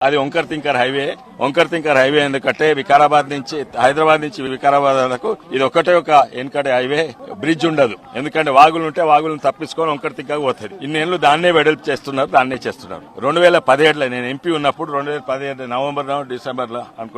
అది ఓంకర్ తింకర్ హైవే ఎందుకంటే వికారాబాద్ నుంచి హైదరాబాద్ నుంచి వికారాబాద్ వరకు ఇది ఒకటే ఒక వెనుకటి హైవే, బ్రిడ్జ్ ఉండదు. ఎందుకంటే వాగులు ఉంటే వాగులను తప్పించుకొని ఓంకర్ తింకర్ పోతుంది. ఇన్నేళ్లు దాన్నే వెడల్పు చేస్తున్నారు. 2017లో నేను ఎంపీ ఉన్నప్పుడు 2017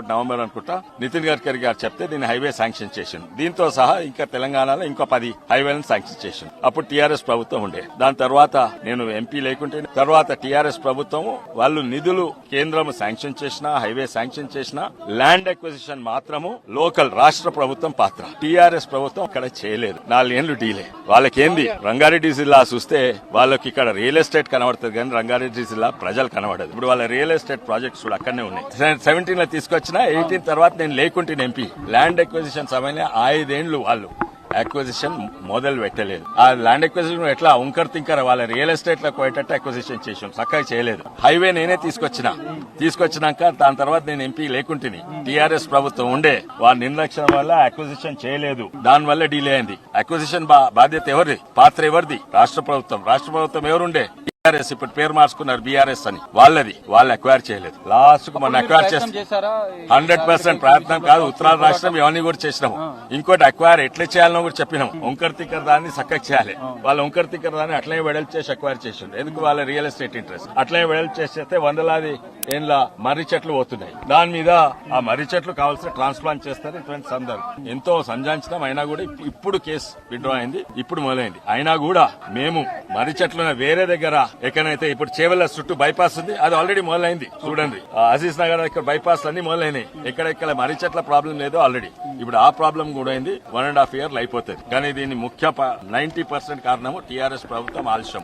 నవంబర్ అనుకుంటా నితిన్ గడ్కరీ గారు చెప్తే దీన్ని హైవే శాంక్షన్ చేసింది. దీంతో సహా ఇంకా తెలంగాణలో ఇంకో 10 హైవేలను శాంక్షన్ చేసింది. అప్పుడు టీఆర్ఎస్ ప్రభుత్వం ఉండే. దాని తర్వాత నేను ఎంపీ లేకుంటే తర్వాత టీఆర్ఎస్ ప్రభుత్వం వాళ్ళు నిధులు కేంద్రం శాంక్షన్ చేసిన హైవే శాంక్షన్ చేసిన ల్యాండ్ అక్విజిషన్ మాత్రము లోకల్ రాష్ట్ర ప్రభుత్వం పాత్ర. టీఆర్ఎస్ ప్రభుత్వం అక్కడ చేయలేదు. 4 ఏళ్లు డీలే. వాళ్ళకేంది రంగారెడ్డి జిల్లా చూస్తే వాళ్ళకి ఇక్కడ రియల్ ఎస్టేట్ కనబడుతుంది కానీ రంగారెడ్డి జిల్లా ప్రజలు కనబడదు. ఇప్పుడు వాళ్ళ రియల్ ఎస్టేట్ ప్రాజెక్ట్స్ కూడా అక్కడనే ఉన్నాయి. 17లో తీసుకొచ్చిన 18 తర్వాత నేను లేకుంటే ఎంపీ ల్యాండ్ అక్విజిషన్ సమయంలో 5 ఏళ్లు వాళ్ళు అక్విజిషన్ మొదలు పెట్టలేదు. ఆ ల్యాండ్ అక్విజిషన్ ఎట్లా ఓంకర్ తింకర్ వాళ్ళ రియల్ ఎస్టేట్ లో పోయేటట్టు అక్విజిషన్ చేసాం. చక్కగా చేయలేదు. హైవే నేనే తీసుకొచ్చినాక దాని తర్వాత నేను ఎంపీ లేకుంటుని టీఆర్ఎస్ ప్రభుత్వం ఉండే వారి నిర్లక్ష్యం వల్ల అక్విజిషన్ చేయలేదు. దాని వల్ల డిలే అయింది. అక్విజిషన్ బాధ్యత ఎవరిది, పాత్ర ఎవరిది? రాష్ట్ర ప్రభుత్వం ఎవరుండే? టీఆర్ఎస్ ఇప్పుడు పేరు మార్చుకున్నారు బీఆర్ఎస్ అని. వాళ్ళు అక్వైర్ చేయలేదు. లాస్ట్ కు మన అక్వైర్ చేస్తారా 100% ప్రయత్నం కాదు. ఉత్తరాల రాష్ట్రం ఇవన్నీ కూడా చేసినాము. ఇంకోటి అక్వైర్ ఎట్లా చేయాలనో కూడా చెప్పినాం. ఓంకర్ తింకర్ దాన్ని చక్కగా చేయాలి. వాళ్ళు ఓంకర్ తింకర్ దాన్ని అట్లనే వెడల్పు చేసి అక్వైర్ చేసిండు. ఎందుకు? వాళ్ళ రియల్ ఎస్టేట్ ఇంట్రెస్ట్. అట్లనే వెడల్పు చేస్తే వందలాది ఏండ్ల మర్రి చెట్లు పోతున్నాయి. దాని మీద ఆ మర్రి చెట్లు కావాల్సిన ట్రాన్స్ప్లాంట్ చేస్తారు. ఇటువంటి సందర్భం ఎంతో సంజాంచడం అయినా కూడా ఇప్పుడు కేసు విత్డ్రా అయింది. ఇప్పుడు మొదలైంది. అయినా కూడా మేము మర్రి చెట్లు వేరే దగ్గర ఎక్కడైతే ఇప్పుడు చేవెళ్ల చుట్టూ బైపాస్ ఉంది, అది ఆల్రెడీ మొదలైంది. చూడండి అజీజ్ నగర్ ఇక్కడ బైపాస్ అన్ని మొదలైనాయి. ఎక్కడెక్కడ మర్రి చెట్ల ప్రాబ్లం లేదో ఆల్రెడీ ఇప్పుడు ఆ ప్రాబ్లం కూడా అయింది. 1.5 years అయిపోతుంది. కానీ దీని ముఖ్య 90% కారణము టీఆర్ఎస్ ప్రభుత్వం ఆలస్యం.